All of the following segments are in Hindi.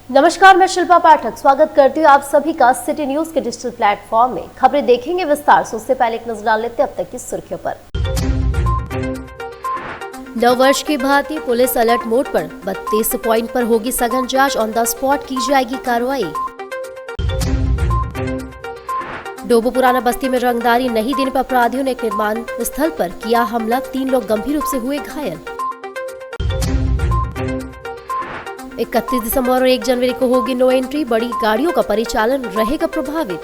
नमस्कार, मैं शिल्पा पाठक स्वागत करती हूँ आप सभी का सिटी न्यूज के डिजिटल प्लेटफॉर्म में। खबरें देखेंगे विस्तार से, उससे पहले एक नजर डाल लेते हैं अब तक की सुर्खियों पर। नववर्ष की भांति पुलिस अलर्ट मोड पर 32 पॉइंट पर होगी सघन जांच, ऑन द स्पॉट की जाएगी कार्रवाई। डोबो पुराना बस्ती में रंगदारी नहीं देने पर अपराधियों ने एक निर्माण स्थल पर किया हमला, 3 लोग गंभीर रूप से हुए घायल। 31 दिसंबर और 1 जनवरी को होगी नो एंट्री, बड़ी गाड़ियों का परिचालन रहेगा प्रभावित।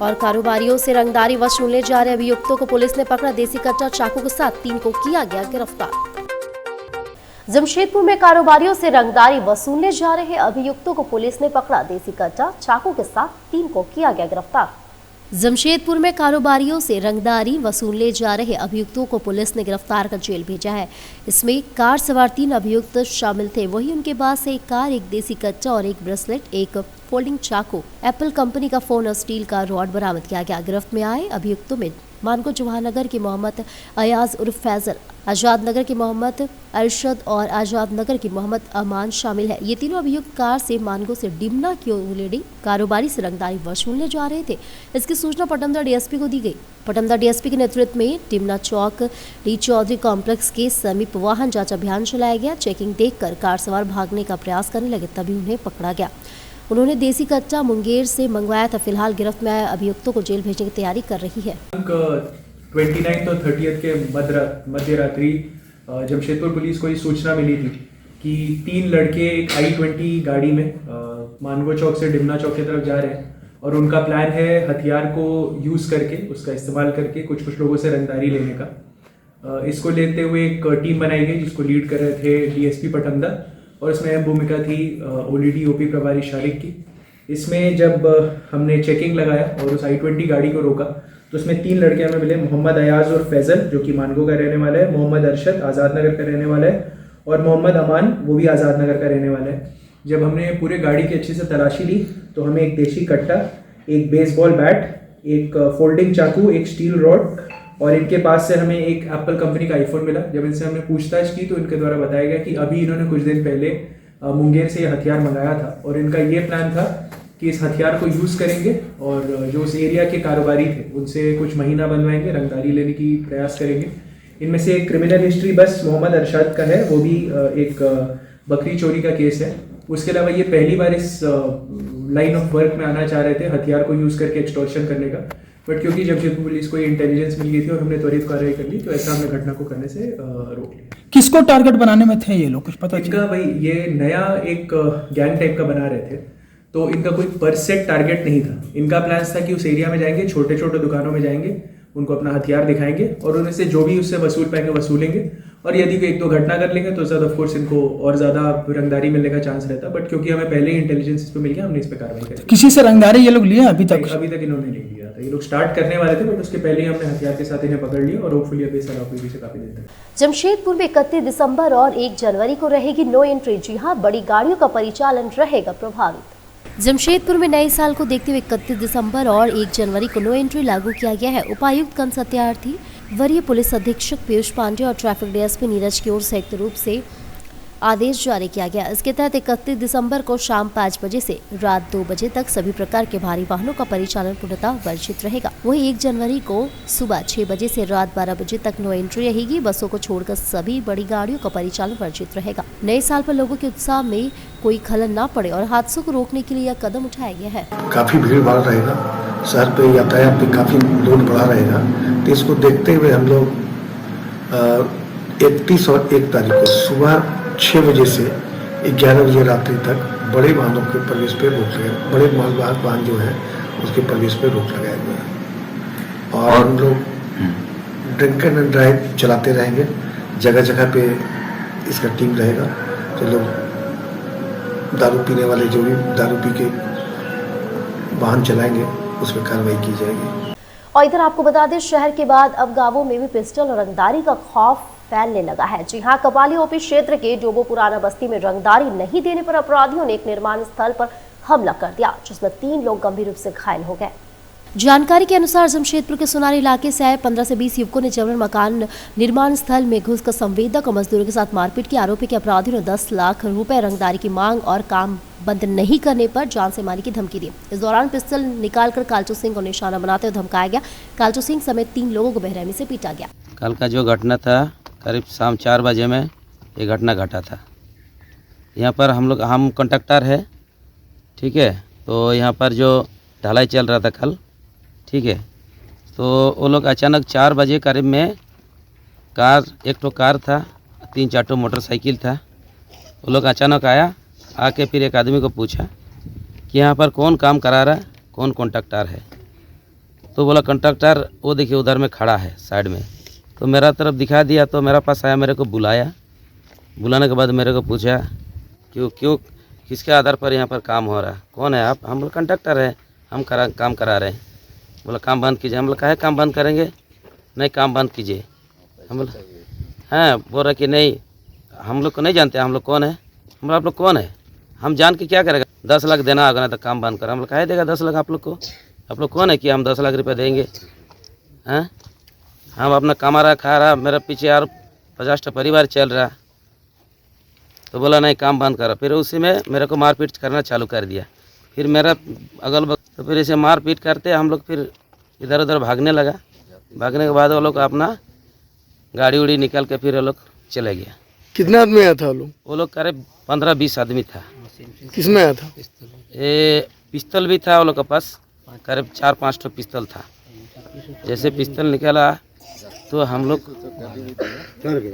और कारोबारियों से रंगदारी वसूलने जा रहे अभियुक्तों को पुलिस ने पकड़ा, देसी कट्टा चाकू के साथ 3 को किया गया गिरफ्तार। जमशेदपुर में कारोबारियों से रंगदारी वसूलने जा रहे अभियुक्तों को पुलिस ने पकड़ा, देसी कट्टा चाकू के साथ 3 को किया गया गिरफ्तार। जमशेदपुर में कारोबारियों से रंगदारी वसूलने जा रहे अभियुक्तों को पुलिस ने गिरफ्तार कर जेल भेजा है। इसमें कार सवार 3 अभियुक्त शामिल थे। वहीं उनके पास से एक कार, एक देसी कच्चा और एक ब्रेसलेट, एक फोल्डिंग चाकू, एप्पल कंपनी का फोन और स्टील का रॉड बरामद किया गया। गिरफ्त में आए अभियुक्तों में मानगो जवाहरनगर के मोहम्मद अयाज उर्फ फैजल, आजाद नगर के मोहम्मद अरशद और आजाद नगर के मोहम्मद अमान शामिल है। ये तीनों अभियुक्त कार से मानगो से डिमना की ओर कारोबारी से रंगदारी वसूलने जा रहे थे। इसकी सूचना पटमदा डीएसपी को दी गई। पटमदा डीएसपी के नेतृत्व में डिमना चौक डी चौधरी कॉम्प्लेक्स के समीप वाहन जांच अभियान चलाया गया। चेकिंग देखकर कार सवार भागने का प्रयास करने लगे, तभी उन्हें पकड़ा गया। उन्होंने देसी कच्चा मुंगेर से मंगवाया था। फिलहाल गिरफ्त में आए अभियुक्तों को जेल भेजने की तैयारी कर रही है। 29 और 30 के मध्य रात्रि जमशेदपुर पुलिस को ये सूचना मिली थी कि 3 लड़के एक i20 गाड़ी में मानगो चौक से डिमना चौक की तरफ जा रहे हैं और उनका प्लान है हथियार को यूज़ करके, उसका इस्तेमाल करके कुछ लोगों से रंगदारी लेने का। इसको लेते हुए एक टीम बनाई गई जिसको लीड कर रहे थे डीएसपी पटमदा और इसमें अहम भूमिका थी ओलीडी ओपी प्रभारी शारिक की। इसमें जब हमने चेकिंग लगाया और उस i20 गाड़ी को रोका तो उसमें 3 लड़के हमें मिले, मोहम्मद अयाज और फैजल जो कि मानगो का रहने वाला है, मोहम्मद अरशद आज़ाद नगर का रहने वाला है और मोहम्मद अमान वो भी आज़ाद नगर का रहने वाला है। जब हमने पूरे गाड़ी की अच्छे से तलाशी ली तो हमें एक देसी कट्टा, एक बेसबॉल बैट, एक फोल्डिंग चाकू, एक स्टील रॉड और इनके पास से हमें एक एप्पल कंपनी का आईफोन मिला। जब इनसे हमने पूछताछ की तो इनके द्वारा बताया गया कि अभी इन्होंने कुछ दिन पहले मुंगेर से ये हथियार मंगाया था और इनका ये प्लान था कि इस हथियार को यूज़ करेंगे और जो उस एरिया के कारोबारी थे उनसे कुछ महीना बनवाएंगे, रंगदारी लेने की प्रयास करेंगे। इनमें से एक क्रिमिनल हिस्ट्री बस मोहम्मद अरशद का है, वो भी एक बकरी चोरी का केस है। उसके अलावा ये पहली बार इस लाइन ऑफ वर्क में आना चाह रहे थे, हथियार को यूज़ करके एक्सटॉर्शन करने का, बट क्योंकि जमशेदपुर पुलिस को ये इंटेलिजेंस मिल गई थी और हमने त्वरित कार्रवाई कर ली तो ऐसा हमने घटना को करने से रोक लिया। किसको टारगेट बनाने में थे ये लोग, कुछ पता? इनका भाई ये नया एक गैंग टाइप का बना रहे थे तो इनका कोई पर सेट टारगेट नहीं था। इनका प्लान था कि उस एरिया में जाएंगे, छोटे छोटे दुकानों में जाएंगे, उनको अपना हथियार दिखाएंगे और उनमें से जो भी उससे वसूल पाएंगे वसूलेंगे और यदि कोई 1-2 घटना कर लेंगे तो ऑफ कोर्स इनको और ज़्यादा रंगदारी मिलने का चांस रहता, बट क्योंकि हमें पहले ही इंटेलिजेंस इस पे मिल गया हमने इस पे कार्रवाई करी। किसी से रंगदारी ये लोग लिए अभी तक? इन्होंने नहीं लिया था। ये लोग स्टार्ट करने वाले थे बट उसके पहले ही हमने हथियार के साथ इन्हें पकड़ लिया और होपफुली अभी से काफी देर तक। जमशेदपुर में 31 दिसंबर और 1 जनवरी को रहेगी नो एंट्री। जी हाँ, बड़ी गाड़ियों का परिचालन रहेगा प्रभावित। जमशेदपुर में नए साल को देखते हुए 31 दिसंबर और 1 जनवरी को नो एंट्री लागू किया गया है। उपायुक्त कंस सत्यार्थी, वरीय पुलिस अधीक्षक पीयूष पांडे और ट्रैफिक डीएसपी नीरज की ओर संयुक्त रूप से आदेश जारी किया गया। इसके तहत 31 दिसंबर को शाम 5 बजे से रात 2 बजे तक सभी प्रकार के भारी वाहनों का परिचालन पूर्णतः वर्जित रहेगा। वहीं 1 जनवरी को सुबह 6 बजे से रात 12 बजे तक नो एंट्री रहेगी। बसों को छोड़कर सभी बड़ी गाड़ियों का परिचालन वर्जित रहेगा। नए साल पर लोगों के उत्साह में कोई खलल न पड़े और हादसों को रोकने के लिए यह कदम उठाया गया है। काफी भीड़ भाड़ रहेगा, शहर पे यातायात पे काफी लोड बढ़ा रहेगा, तो इसको देखते हुए हम लोग 31 और 1 तारीख को सुबह 6 बजे से 11 बजे रात्रि तक बड़े वाहनों के प्रवेश पे रोक लगाया, बड़े मालवाहक वाहन जो है उसके प्रवेश पे रोक लगाया गया है। और हम लोग ड्रिंक एंड ड्राइव चलाते रहेंगे, जगह जगह पे इसका टीम रहेगा। तो लोग दारू पीने वाले जो भी दारू पी के वाहन चलाएंगे उस पर कार्रवाई की जाएगी। और इधर आपको बता दें, शहर के बाद अब गांवों में भी पिस्टल और रंगदारी का खौफ फैलने लगा है। जी हां, कपाली ओपी क्षेत्र के डोबो पुराना बस्ती में रंगदारी नहीं देने पर अपराधियों ने एक निर्माण स्थल पर हमला कर दिया, जिसमें 3 लोग गंभीर रूप से घायल हो गए। जानकारी के अनुसार जमशेदपुर के सोनारी इलाके से आए 15 से 20 युवकों ने जबरन मकान निर्माण स्थल में घुसकर संवेदक और मजदूरों के साथ मारपीट की। आरोपी के अपराधियों ने 10 लाख रुपए रंगदारी की मांग और काम बंद नहीं करने पर जान से मारने की धमकी दी। इस दौरान पिस्टल निकालकर कालचू सिंह को निशाना बनाते हुए धमकाया गया। कालचू सिंह समेत 3 लोगों को बेरहमी से पीटा गया। कल का जो घटना था करीब शाम 4 बजे में ये घटना घटा था। यहाँ पर हम कॉन्ट्रैक्टर है, ठीक है। तो यहाँ पर जो ढलाई चल रहा था कल, ठीक है। तो वो लोग अचानक 4 बजे करीब में एक तो कार था, 3-4 तो मोटरसाइकिल था। वो लोग अचानक आके फिर एक आदमी को पूछा कि यहाँ पर कौन काम करा रहा है, कौन कॉन्ट्रैक्टर है। तो बोला कॉन्ट्रैक्टर वो देखिए उधर में खड़ा है साइड में। तो मेरा तरफ दिखा दिया, तो मेरा पास आया, मेरे को बुलाया। बुलाने के बाद मेरे को पूछा क्यों किसके आधार पर यहाँ पर काम हो रहा है, कौन है आप। हम लोग कॉन्ट्रैक्टर है, हम काम करा रहे हैं। बोला काम बंद कीजिए। हम लोग कहा काम बंद करेंगे, नहीं काम बंद कीजिए। हम बोला हाँ, बोल रहा कि नहीं हम लोग को नहीं जानते, हम लोग कौन है। हम बोला आप लोग कौन है, हम जान के क्या करेगा, 10 लाख देना होगा ना तो काम बंद कर। हम लोग कहा देगा 10 लाख आप लोग को, आप लोग कौन है कि हम 10 लाख रुपये देंगे। हैं, हम अपना कमा रहा खा रहा, मेरा पीछे यार 50 परिवार चल रहा। तो बोला नहीं काम बंद करा। फिर उसी में मेरे को मारपीट करना चालू कर दिया। फिर मेरा अगल बगल, तो फिर इसे मारपीट करते हम लोग फिर इधर उधर भागने लगा। भागने के बाद वो लोग अपना गाड़ी उड़ी निकाल के फिर वो लोग चले गया। कितने आदमी आया था वो लोग करीब 15-20 आदमी था। किस में आया था? ये पिस्तौल भी था वो लोग के पास, करीब 4-5 तो पिस्तौल था। जैसे पिस्तौल निकाला तो हम लोग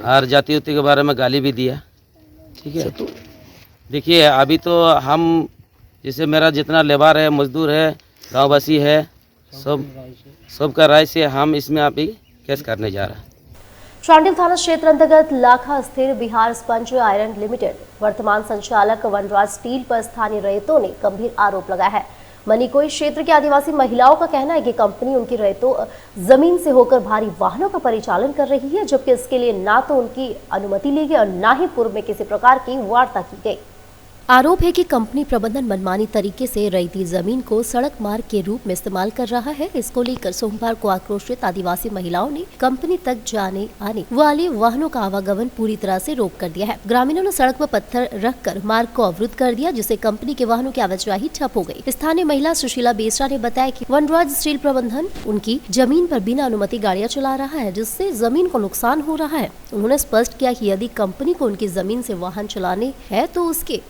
और जाति उति के बारे में गाली भी दिया, ठीक है। देखिए अभी तो हम जैसे मेरा जितना लेबर है, मजदूर है, गाँववासी है, सबका राय से हम इसमें अभी केस करने जा रहे हैं। चांडिल थाना क्षेत्र अंतर्गत लाखा स्थित बिहार स्पंज आयरन लिमिटेड वर्तमान संचालक वनराज स्टील पर स्थानीय रैयतों ने गंभीर आरोप लगाया है। मनीकोई क्षेत्र की आदिवासी महिलाओं का कहना है कि कंपनी उनकी रैयतों जमीन से होकर भारी वाहनों का परिचालन कर रही है, जबकि इसके लिए ना तो उनकी अनुमति ली गई और ना ही पूर्व में किसी प्रकार की वार्ता की गई। आरोप है कि कंपनी प्रबंधन मनमानी तरीके से रैयती जमीन को सड़क मार्ग के रूप में इस्तेमाल कर रहा है। इसको लेकर सोमवार को आक्रोशित आदिवासी महिलाओं ने कंपनी तक जाने आने वाले वाहनों का आवागमन पूरी तरह से रोक कर दिया है। ग्रामीणों ने सड़क पर पत्थर रखकर मार्ग को अवरुद्ध कर दिया, जिससे कंपनी के वाहनों की आवाजाही ठप हो गई। स्थानीय महिला सुशीला बेसरा ने बताया कि वनराज स्टील प्रबंधन उनकी जमीन पर बिना अनुमति गाड़ियां चला रहा है, जिससे जमीन को नुकसान हो रहा है। उन्होंने स्पष्ट किया कि यदि कंपनी को उनकी जमीन से वाहन चलाने हैं तो उसके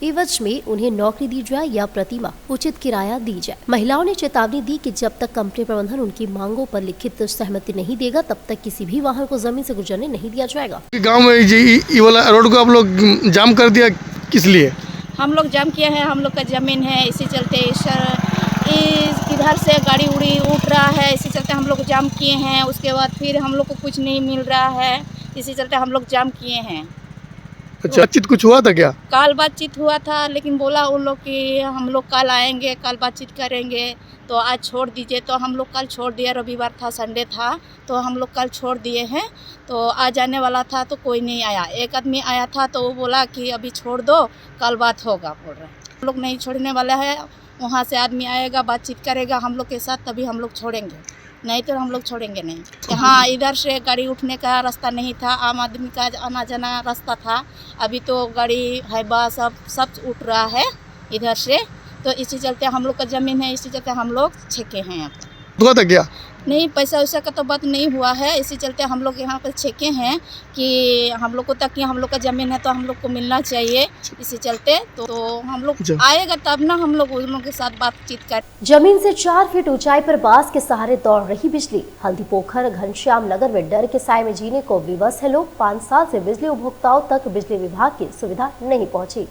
में उन्हें नौकरी दी जाए या प्रतिमा उचित किराया दी जाए। महिलाओं ने चेतावनी दी कि जब तक कंपनी प्रबंधन उनकी मांगों पर लिखित सहमति नहीं देगा तब तक किसी भी वाहन को जमीन से गुजरने नहीं दिया जाएगा। गांव में ये वाला रोड को आप लोग जाम कर दिया, किस लिए? हम लोग जाम किया है, हम लोग का जमीन है, इसी चलते इधर से गाड़ी उड़ी उठ रहा है, इसी चलते हम लोग जाम किए हैं। उसके बाद फिर हम लोग को कुछ नहीं मिल रहा है, इसी चलते हम लोग जाम किए हैं। अच्छा, बातचीत कुछ हुआ था क्या? कल बातचीत हुआ था, लेकिन बोला उन लोग कि हम लोग कल आएंगे, कल बातचीत करेंगे, तो आज छोड़ दीजिए। तो हम लोग कल छोड़ दिया, रविवार था, संडे था, तो हम लोग कल छोड़ दिए हैं। तो आज जाने वाला था तो कोई नहीं आया। एक आदमी आया था तो वो बोला कि अभी छोड़ दो, कल बात होगा, बोल रहे। हम लोग नहीं छोड़ने वाला है, वहाँ से आदमी आएगा, बातचीत करेगा हम लोग के साथ, तभी हम लोग छोड़ेंगे, नहीं तो हम लोग छोड़ेंगे नहीं। यहाँ इधर से गाड़ी उठने का रास्ता नहीं था, आम आदमी का आना जाना रास्ता था। अभी तो गाड़ी हाईवा सब उठ रहा है इधर से, तो इसी चलते हम लोग का ज़मीन है, इसी चलते हम लोग छेके हैं। यहाँ पर हुआ था क्या? नहीं, पैसा वैसा का तो बात नहीं हुआ है, इसी चलते हम लोग यहाँ पर छेके हैं कि हम लोग को तक हम लोग का ज़मीन है तो हम लोग को मिलना चाहिए। इसी चलते तो हम लोग आएगा तब ना हम लोग उन लोगों के साथ बातचीत कर। जमीन से 4 फीट ऊंचाई पर बांस के सहारे दौड़ रही बिजली। हल्दीपोखर घनश्याम नगर में डर के साए में जीने को विवश है लोग। 5 साल से बिजली उपभोक्ताओं तक बिजली विभाग की सुविधा नहीं पहुंची।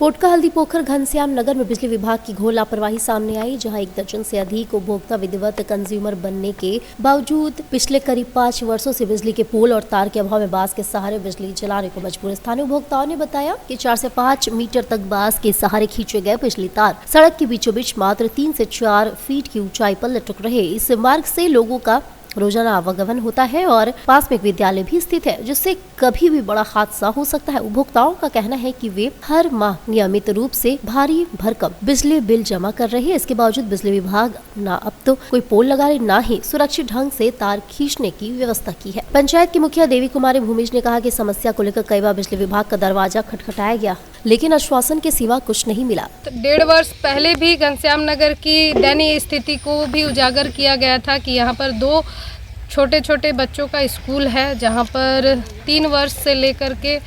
पोटका हल्दीपोखर घनश्याम नगर में बिजली विभाग की घोर लापरवाही सामने आई, जहां 1 दर्जन से अधिक उपभोक्ता विधिवत कंज्यूमर बनने के बावजूद पिछले करीब 5 वर्षों से बिजली के पोल और तार के अभाव में बांस के सहारे बिजली चलाने को मजबूर। स्थानीय उपभोक्ताओं ने बताया कि 4 से 5 मीटर तक बांस के सहारे खींचे गए बिजली तार सड़क के बीचों बीच मात्र 3 से 4 फीट की ऊंचाई पर लटक रहे। इस मार्ग से लोगों का रोजाना आवागमन होता है और पास में एक विद्यालय भी स्थित है, जिससे कभी भी बड़ा हादसा हो सकता है। उपभोक्ताओं का कहना है कि वे हर माह नियमित रूप से भारी भरकम बिजली बिल जमा कर रहे हैं। इसके बावजूद बिजली विभाग न अब तो कोई पोल लगा रहे, न ही सुरक्षित ढंग से तार खींचने की व्यवस्था की है। पंचायत की मुखिया देवी कुमारी भूमिज ने कहा कि समस्या को लेकर कई बार बिजली विभाग का दरवाजा खटखटाया गया, लेकिन आश्वासन के सिवा कुछ नहीं मिला। 1.5 वर्ष पहले भी घनश्याम नगर की दयनीय स्थिति को भी उजागर किया गया था कि यहाँ पर 2 छोटे छोटे बच्चों का स्कूल है, जहाँ पर 3 वर्ष से लेकर के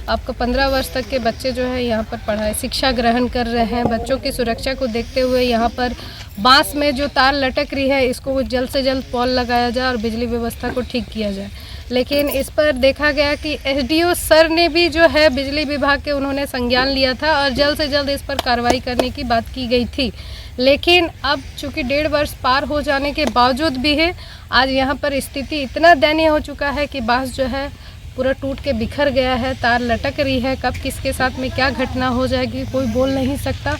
आपको 15 वर्ष तक के बच्चे जो है यहाँ पर पढ़ाई शिक्षा ग्रहण कर रहे हैं। बच्चों की सुरक्षा को देखते हुए यहाँ पर बांस में जो तार लटक रही है, इसको जल्द से जल्द पॉल लगाया जाए और बिजली व्यवस्था को ठीक किया जाए। लेकिन इस पर देखा गया कि एसडीओ सर ने भी जो है बिजली विभाग के उन्होंने संज्ञान लिया था और जल्द से जल्द इस पर कार्रवाई करने की बात की गई थी। लेकिन अब चूँकि 1.5 वर्ष पार हो जाने के बावजूद भी है, आज यहाँ पर स्थिति इतना दयनीय हो चुका है कि बांस जो है पूरा टूट के बिखर गया है, तार लटक रही है। कब किसके साथ में क्या घटना हो जाएगी कोई बोल नहीं सकता।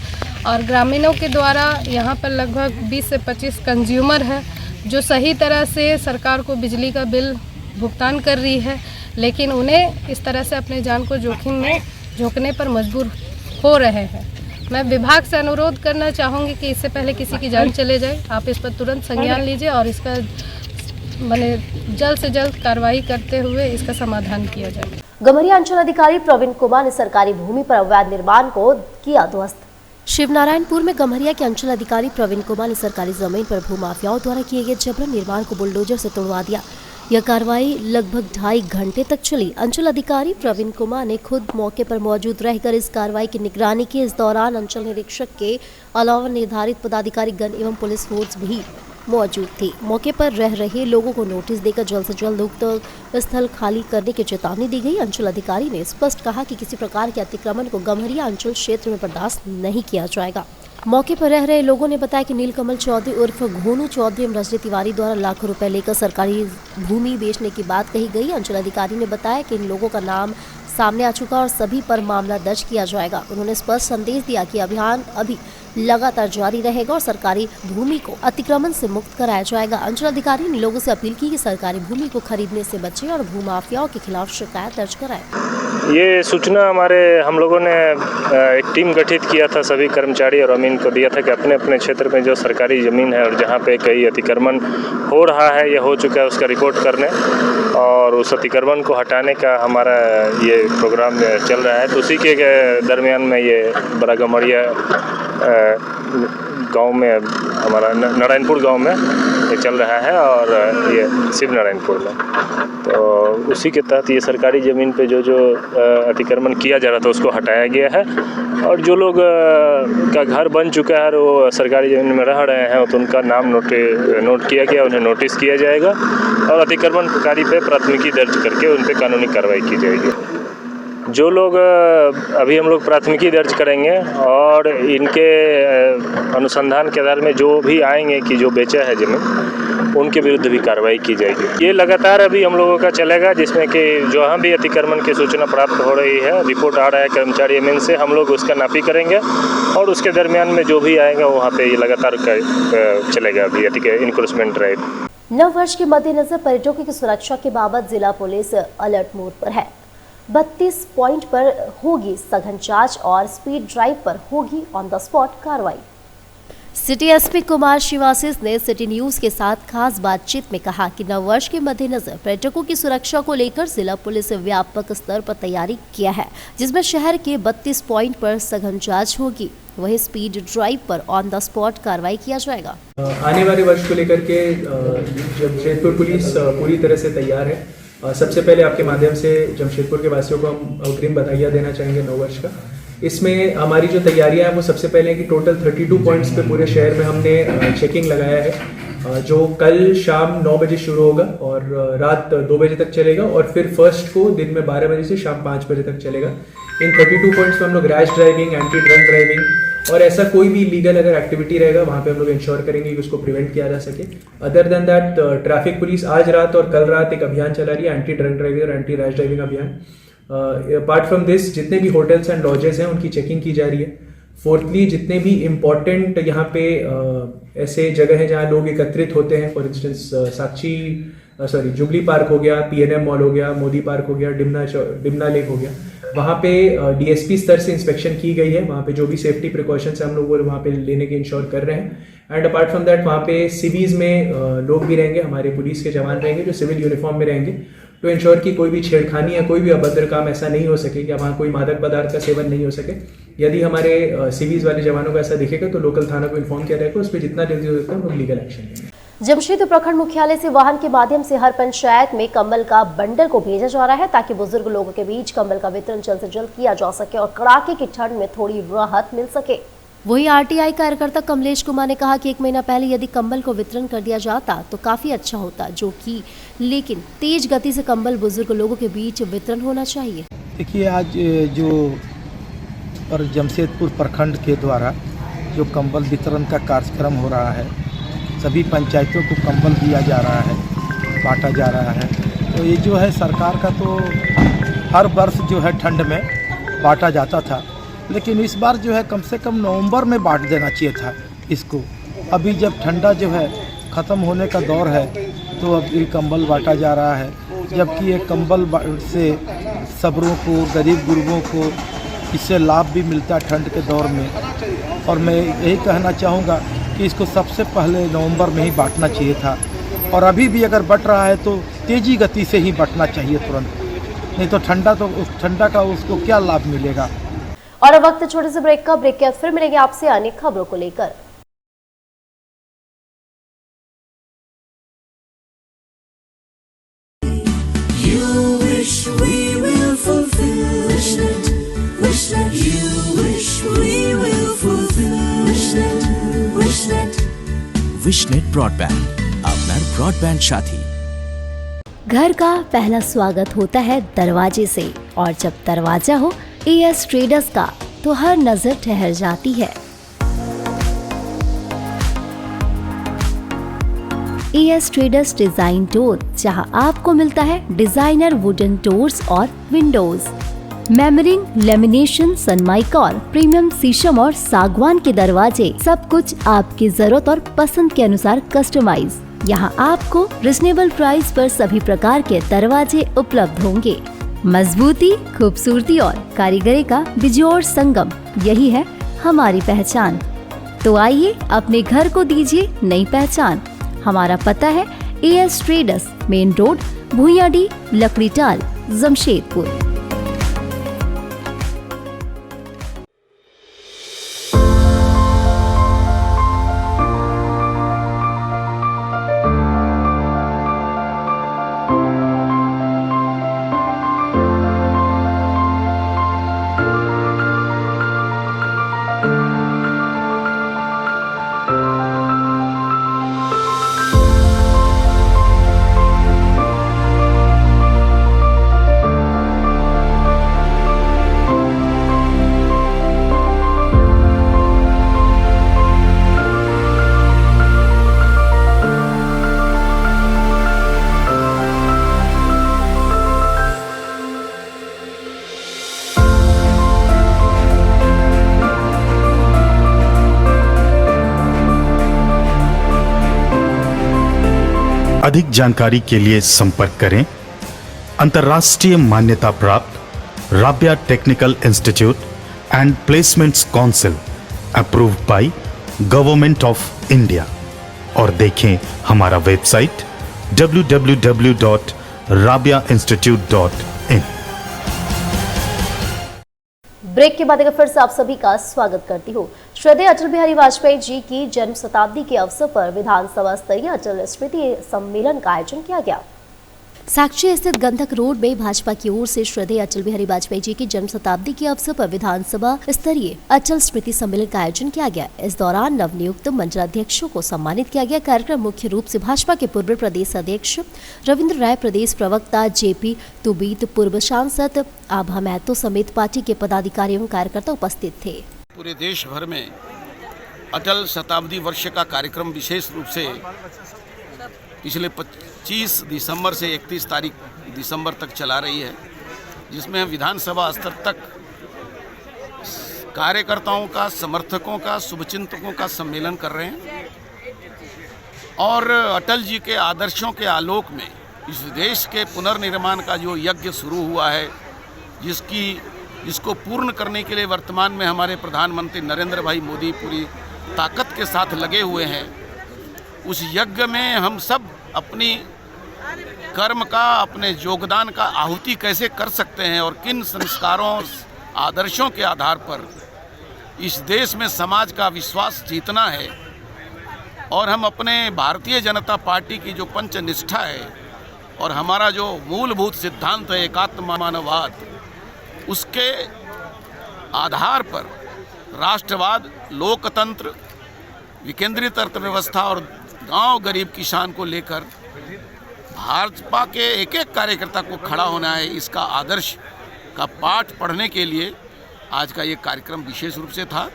और ग्रामीणों के द्वारा यहाँ पर लगभग 20 से 25 कंज्यूमर है जो सही तरह से सरकार को बिजली का बिल भुगतान कर रही है, लेकिन उन्हें इस तरह से अपने जान को जोखिम में झोंकने पर मजबूर हो रहे हैं। मैं विभाग से अनुरोध करना चाहूँगी कि इससे पहले किसी की जान चले जाए, आप इस पर तुरंत संज्ञान लीजिए और इसका जल्द से जल्द कार्रवाई करते हुए इसका समाधान किया जाए। गम्हरिया अंचल अधिकारी प्रवीण कुमार ने सरकारी भूमि पर अवैध निर्माण को किया ध्वस्त। शिवनारायणपुर में गम्हरिया के अंचल अधिकारी प्रवीण कुमार ने सरकारी जमीन पर भूमाफियाओं द्वारा किए गए जबरन निर्माण को बुलडोजर से तोड़वा दिया। यह कार्रवाई लगभग 2.5 घंटे तक चली। अंचल अधिकारी प्रवीण कुमार ने खुद मौके पर मौजूद रहकर इस कार्रवाई की निगरानी की। इस दौरान अंचल निरीक्षक के अलावा निर्धारित पदाधिकारी गण एवं पुलिस फोर्स भी मौजूद थी। मौके पर रह रहे लोगों को नोटिस देकर जल्द से जल्द उक्त स्थल खाली करने की चेतावनी दी गई। अंचल अधिकारी ने स्पष्ट कहा कि किसी प्रकार के अतिक्रमण को गम्हरिया अंचल क्षेत्र में बर्दाश्त नहीं किया जाएगा। मौके पर रह रहे लोगों ने बताया कि नीलकमल चौधरी उर्फ घोनू चौधरी एवं रजनी तिवारी द्वारा लाखों रुपए लेकर सरकारी भूमि बेचने की बात कही गई। अंचल अधिकारी ने बताया कि इन लोगों का नाम सामने आ चुका और सभी पर मामला दर्ज किया जाएगा। उन्होंने स्पष्ट संदेश दिया कि अभियान अभी लगातार जारी रहेगा और सरकारी भूमि को अतिक्रमण से मुक्त कराया जाएगा। अंचल अधिकारी ने लोगों से अपील की कि सरकारी भूमि को खरीदने से बचे और भूमाफियाओं के खिलाफ शिकायत दर्ज कराएं। ये सूचना हम लोगों ने एक टीम गठित किया था, सभी कर्मचारी और अमीन को दिया था कि अपने अपने क्षेत्र में जो सरकारी ज़मीन है और जहाँ पे कई अतिक्रमण हो रहा है या हो चुका है उसका रिपोर्ट करने और उस अतिक्रमण को हटाने का हमारा ये प्रोग्राम चल रहा है। तो उसी के दरमियान में ये बड़ा गम्हरिया गांव में हमारा नारायणपुर गांव में ये चल रहा है और ये शिव नारायणपुर में, तो उसी के तहत ये सरकारी ज़मीन पे जो अतिक्रमण किया जा रहा था उसको हटाया गया है और जो लोग का घर बन चुका है और वो सरकारी ज़मीन में रह रहे हैं तो उनका नाम नोट किया गया, उन्हें नोटिस किया जाएगा और अतिक्रमणकारी पे प्राथमिकी दर्ज करके उन पर कानूनी कार्रवाई की जाएगी। जो लोग अभी हम लोग प्राथमिकी दर्ज करेंगे और इनके अनुसंधान के आधार में जो भी आएंगे कि जो बेचा है ज़मीन उनके विरुद्ध भी कार्रवाई की जाएगी। ये लगातार अभी हम लोगों का चलेगा, जिसमें कि जहाँ भी अतिक्रमण की सूचना प्राप्त हो रही है, रिपोर्ट आ रहा है कर्मचारी अमीन से, हम लोग उसका नापी करेंगे और उसके दरमियान में जो भी आएगा वहाँ पे ये लगातार चलेगा अभी इनक्रोचमेंट ड्राइव। नव वर्ष के मद्देनजर पर्यटकों की सुरक्षा के बाबत जिला पुलिस अलर्ट मोड पर है। 32 पॉइंट पर होगी सघन जांच और स्पीड ड्राइव पर होगी ऑन द स्पॉट कार्रवाई। सिटी एसपी कुमार शिवासिस ने सिटी न्यूज के साथ खास बातचीत में कहा कि नववर्ष के मद्देनजर पर्यटकों की सुरक्षा को लेकर जिला पुलिस व्यापक स्तर पर तैयारी किया है, जिसमें शहर के 32 पॉइंट पर सघन जांच होगी, वहीं स्पीड ड्राइव पर ऑन द स्पॉट कार्रवाई किया जाएगा। आने वाले वर्ष को लेकर के जमशेदपुर पुलिस पूरी तरह से तैयार है। सबसे पहले आपके माध्यम से जमशेदपुर के वासियों को हम अग्रिम बधाइयाँ देना चाहेंगे नव वर्ष का। इसमें हमारी जो तैयारियां हैं वो सबसे पहले कि टोटल 32 पॉइंट्स पे पूरे शहर में हमने चेकिंग लगाया है, जो कल शाम 9 बजे शुरू होगा और रात 2 बजे तक चलेगा और फिर फर्स्ट को दिन में 12 बजे से शाम 5 बजे तक चलेगा। इन 32 पॉइंट्स पे हम लोग rash driving, anti drunk driving और ऐसा कोई भी लीगल अगर एक्टिविटी रहेगा वहाँ पे हम लोग इंश्योर करेंगे कि उसको प्रिवेंट किया जा सके। Other than that traffic police आज रात और कल रात एक अभियान चला रही है, एंटी ड्रंक ड्राइविंग और एंटी रैश ड्राइविंग अभियान। अपार्ट फ्रॉम दिस जितने भी होटल्स एंड लॉजेस हैं उनकी चेकिंग की जा रही है। फोर्थली जितने भी इम्पोर्टेंट यहाँ पे ऐसे जगह है जहाँ लोग एकत्रित होते हैं। फॉर इंस्टेंस जुबली पार्क हो गया, PNM मॉल हो गया, मोदी पार्क हो गया, डिमना लेक हो गया, वहाँ पे DSP स्तर से इंस्पेक्शन की गई है। वहाँ पे जो भी सेफ्टी प्रिकॉशंस हम लोग वो वहाँ पे लेने के इंश्योर कर रहे हैं। एंड अपार्ट फ्रॉम दैट वहाँ पे सिवीज में लोग भी रहेंगे, हमारे पुलिस के जवान रहेंगे जो सिविल यूनिफॉर्म में रहेंगे, टू इंश्योर कि कोई भी छेड़खानी या कोई भी अभद्र काम ऐसा नहीं हो सके, कि वहाँ कोई मादक पदार्थ का सेवन नहीं हो सके। यदि हमारे सिवीज वाले जवानों को ऐसा दिखेगा तो लोकल थाना को इन्फॉर्म किया जाएगा, उस पर जितना जल्दी हो सकता है हम लोग लीगल एक्शन लेंगे। जमशेदपुर प्रखंड मुख्यालय से वाहन के माध्यम से हर पंचायत में कंबल का बंडल को भेजा जा रहा है, ताकि बुजुर्ग लोगों के बीच कंबल का वितरण जल्द से जल्द किया जा सके और कड़ाके की ठंड में थोड़ी राहत मिल सके। वहीं RTI कार्यकर्ता कमलेश कुमार ने कहा कि 1 महीना पहले यदि कंबल को वितरण कर दिया जाता तो काफी अच्छा होता, जो कि लेकिन तेज गति से कंबल बुजुर्ग लोगों के बीच वितरण होना चाहिए। देखिए, आज जो पर जमशेदपुर प्रखंड के द्वारा जो कंबल वितरण का कार्यक्रम हो रहा है, सभी पंचायतों को कंबल दिया जा रहा है, बांटा जा रहा है। तो ये जो है सरकार का तो हर वर्ष जो है ठंड में बांटा जाता था, लेकिन इस बार जो है कम से कम नवंबर में बांट देना चाहिए था इसको। अभी जब ठंडा जो है ख़त्म होने का दौर है तो अब ये कंबल बांटा जा रहा है, जबकि ये कंबल से सबरों को, गरीब गुरबों को इससे लाभ भी मिलता है ठंड के दौर में। और मैं यही कहना चाहूँगा कि इसको सबसे पहले नवंबर में ही बांटना चाहिए था, और अभी भी अगर बट रहा है तो तेज़ी गति से ही बटना चाहिए तुरंत, नहीं तो ठंडा का उसको क्या लाभ मिलेगा। और अब वक्त छोटे से ब्रेक का। ब्रेक के बाद फिर मिलेंगे आपसे अन्य खबरों को लेकर। विशनेट ब्रॉडबैंड, আপনার ब्रॉडबैंड साथी। घर का पहला स्वागत होता है दरवाजे से, और जब दरवाजा हो AS ट्रेडर्स का तो हर नजर ठहर जाती है। AS ट्रेडर्स डिजाइन डोर, जहां आपको मिलता है डिजाइनर वुडन डोर्स और विंडोज, मेमरिंग, लेमिनेशन, सनमाइका, प्रीमियम शीशम और सागवान के दरवाजे, सब कुछ आपकी जरूरत और पसंद के अनुसार कस्टमाइज। यहाँ आपको रिजनेबल प्राइस पर सभी प्रकार के दरवाजे उपलब्ध होंगे। मजबूती, खूबसूरती और कारीगरी का बिजोड़ संगम, यही है हमारी पहचान। तो आइए अपने घर को दीजिए नई पहचान। हमारा पता है AS traders, main road, Bhuiyadih, Lakdital, Jamshedpur. अधिक जानकारी के लिए संपर्क करें अंतर्राष्ट्रीय मान्यता प्राप्त Rabia technical institute and placements council, approved by government of India, और देखें हमारा वेबसाइट www.rabiainstitute.in। ब्रेक के बाद एक फिर से आप सभी का स्वागत करती हूँ। श्रद्धेय अटल बिहारी वाजपेयी जी की जन्म शताब्दी के अवसर पर विधानसभा स्तरीय अटल स्मृति सम्मेलन का आयोजन किया गया। साक्षी स्थित गंधक रोड में भाजपा की ओर से श्रद्धेय अटल बिहारी वाजपेयी जी की जन्म शताब्दी के अवसर पर विधानसभा स्तरीय अटल स्मृति सम्मेलन का आयोजन किया गया। इस दौरान नवनियुक्त मंडलाध्यक्षों को सम्मानित किया गया। कार्यक्रम मुख्य रूप से भाजपा के पूर्व प्रदेश अध्यक्ष रविंद्र राय, प्रदेश प्रवक्ता JP तुबीत, पूर्व सांसद आभा महतो समेत पार्टी के पदाधिकारी एवं कार्यकर्ता उपस्थित थे। पूरे देश भर में अटल शताब्दी वर्ष का कार्यक्रम विशेष रूप से पिछले 25 दिसंबर से 31 तारीख दिसंबर तक चला रही है, जिसमें हम विधानसभा स्तर तक कार्यकर्ताओं का, समर्थकों का, शुभचिंतकों का सम्मेलन कर रहे हैं। और अटल जी के आदर्शों के आलोक में इस देश के पुनर्निर्माण का जो यज्ञ शुरू हुआ है, जिसको पूर्ण करने के लिए वर्तमान में हमारे प्रधानमंत्री नरेंद्र भाई मोदी पूरी ताकत के साथ लगे हुए हैं, उस यज्ञ में हम सब अपनी कर्म का, अपने योगदान का आहुति कैसे कर सकते हैं और किन संस्कारों आदर्शों के आधार पर इस देश में समाज का विश्वास जीतना है और हम अपने भारतीय जनता पार्टी की जो पंचनिष्ठा है और हमारा जो मूलभूत सिद्धांत है एकात्म मानववाद, उसके आधार पर राष्ट्रवाद, लोकतंत्र, विकेंद्रित अर्थव्यवस्था और गांव गरीब किसान को लेकर भाजपा के एक एक कार्यकर्ता को खड़ा होना है। इसका आदर्श का पाठ पढ़ने के लिए आज का ये कार्यक्रम विशेष रूप से था।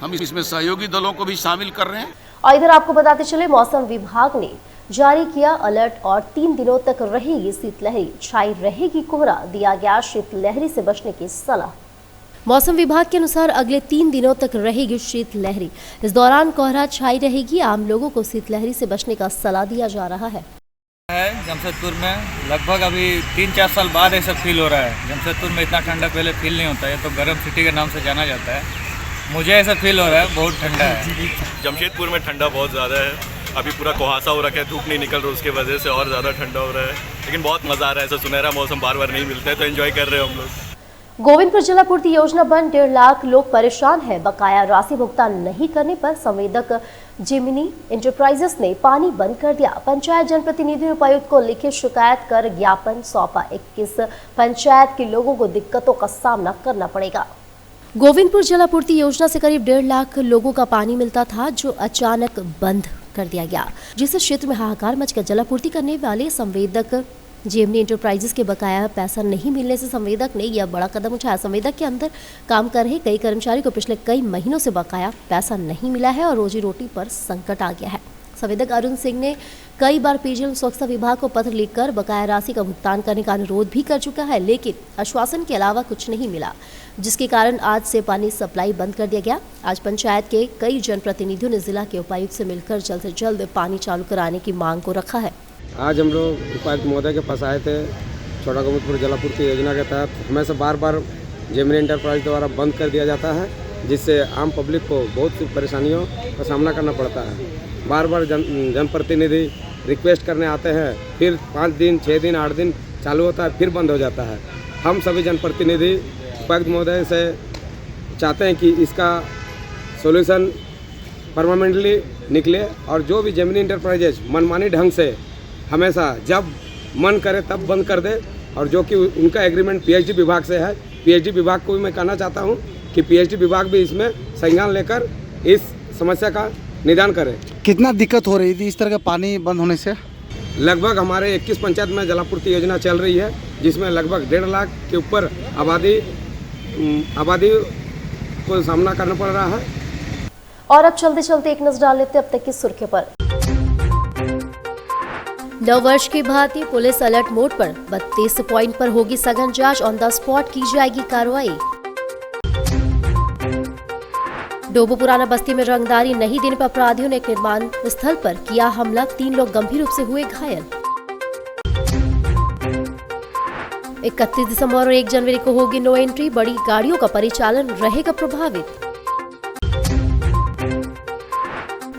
हम इसमें सहयोगी दलों को भी शामिल कर रहे हैं। और इधर आपको बताते चले, मौसम विभाग ने जारी किया अलर्ट और 3 दिनों तक रहेगी शीतलहरी, छाई रहेगी कोहरा, दिया गया शीतलहरी से बचने की सलाह। मौसम विभाग के अनुसार अगले 3 दिनों तक रहेगी शीतलहरी। इस दौरान कोहरा छाई रहेगी। आम लोगों को शीतलहरी से बचने का सलाह दिया जा रहा है। जमशेदपुर में लगभग अभी 3-4 साल बाद ऐसा फील हो रहा है। जमशेदपुर में इतना ठंडा पहले फील नहीं होता है, तो गर्म सिटी के नाम से जाना जाता है। मुझे ऐसा फील हो रहा है, बहुत ठंडा है। जमशेदपुर में ठंडा बहुत ज़्यादा है, अभी पूरा कुहासा हो रखा है, धूप नहीं निकल रहा, उसके वजह से और ज़्यादा ठंडा हो रहा है। लेकिन बहुत मज़ा आ रहा है, ऐसा सुनहरा मौसम बार बार नहीं मिलता है, तो एंजॉय कर रहे हैं हम लोग। गोविंदपुर जलापूर्ति योजना बंद, 1.5 लाख लोग परेशान है। बकाया राशि भुगतान नहीं करने पर संवेदक जेमिनी एंटरप्राइजेस ने पानी बंद कर दिया। पंचायत जनप्रतिनिधि उपायुक्त को लिखित शिकायत कर ज्ञापन सौंपा। 21 पंचायत के लोगों को दिक्कतों का सामना करना पड़ेगा। गोविंदपुर जलापूर्ति योजना से करीब 1.5 लाख लोगों का पानी मिलता था, जो अचानक बंद कर दिया गया, जिससे क्षेत्र में हाहाकार मच गया। जलापूर्ति करने वाले संवेदक जेमिनी एंटरप्राइजेस के बकाया पैसा नहीं मिलने से संवेदक ने यह बड़ा कदम उठाया। संवेदक के अंदर काम कर रहे कई कर्मचारी को पिछले कई महीनों से बकाया पैसा नहीं मिला है और रोजी रोटी पर संकट आ गया है। संवेदक अरुण सिंह ने कई बार पेयजल स्वच्छता विभाग को पत्र लिखकर बकाया राशि का भुगतान करने का अनुरोध भी कर चुका है, लेकिन आश्वासन के अलावा कुछ नहीं मिला, जिसके कारण आज से पानी सप्लाई बंद कर दिया गया। आज पंचायत के कई जनप्रतिनिधियों ने जिला के उपायुक्त से मिलकर जल्द से जल्द पानी चालू कराने की मांग को रखा है। आज हम लोग उपायुक्त महोदय के पास आए थे। छोटा गोविंदपुर जलापूर्ति योजना के तहत हमें से बार बार जेमिनी एंटरप्राइज द्वारा बंद कर दिया जाता है, जिससे आम पब्लिक को बहुत सी परेशानियों का सामना करना पड़ता है। बार बार जनप्रतिनिधि रिक्वेस्ट करने आते हैं, फिर 5 दिन 6 दिन 8 दिन चालू होता है, फिर बंद हो जाता है। हम सभी जनप्रतिनिधि उपायुक्त महोदय से चाहते हैं कि इसका सॉल्यूशन परमानेंटली निकले और जो भी जेमिनी एंटरप्राइजेज मनमानी ढंग से हमेशा जब मन करे तब बंद कर दे, और जो कि उनका एग्रीमेंट पीएचडी विभाग से है, पीएचडी विभाग को भी मैं कहना चाहता हूं कि पीएचडी विभाग भी इसमें संज्ञान लेकर इस समस्या का निदान करे। कितना दिक्कत हो रही थी इस तरह का पानी बंद होने से? लगभग हमारे 21 पंचायत में जलापूर्ति योजना चल रही है, जिसमें लगभग 1.5 लाख के ऊपर आबादी को सामना करना पड़ रहा है। और अब चलते चलते एक नजर डाल लेते अब तक की सुर्खियों पर। नववर्ष की भांति पुलिस अलर्ट मोड पर, 32 पॉइंट पर होगी सघन जांच, ऑन द स्पॉट की जाएगी कार्रवाई। डोबो पुराना बस्ती में रंगदारी नहीं देने पर अपराधियों ने एक निर्माण स्थल पर किया हमला, 3 लोग गंभीर रूप से हुए घायल। 31 दिसंबर और 1 जनवरी को होगी नो एंट्री, बड़ी गाड़ियों का परिचालन रहेगा प्रभावित।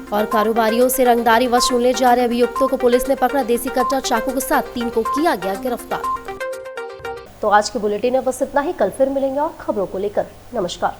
और कारोबारियों से रंगदारी वसूलने जा रहे अभियुक्तों को पुलिस ने पकड़ा, देसी कट्टा चाकू के साथ 3 को किया गया गिरफ्तार। तो आज के बुलेटिन में बस इतना ही। कल फिर मिलेंगे और खबरों को लेकर। नमस्कार।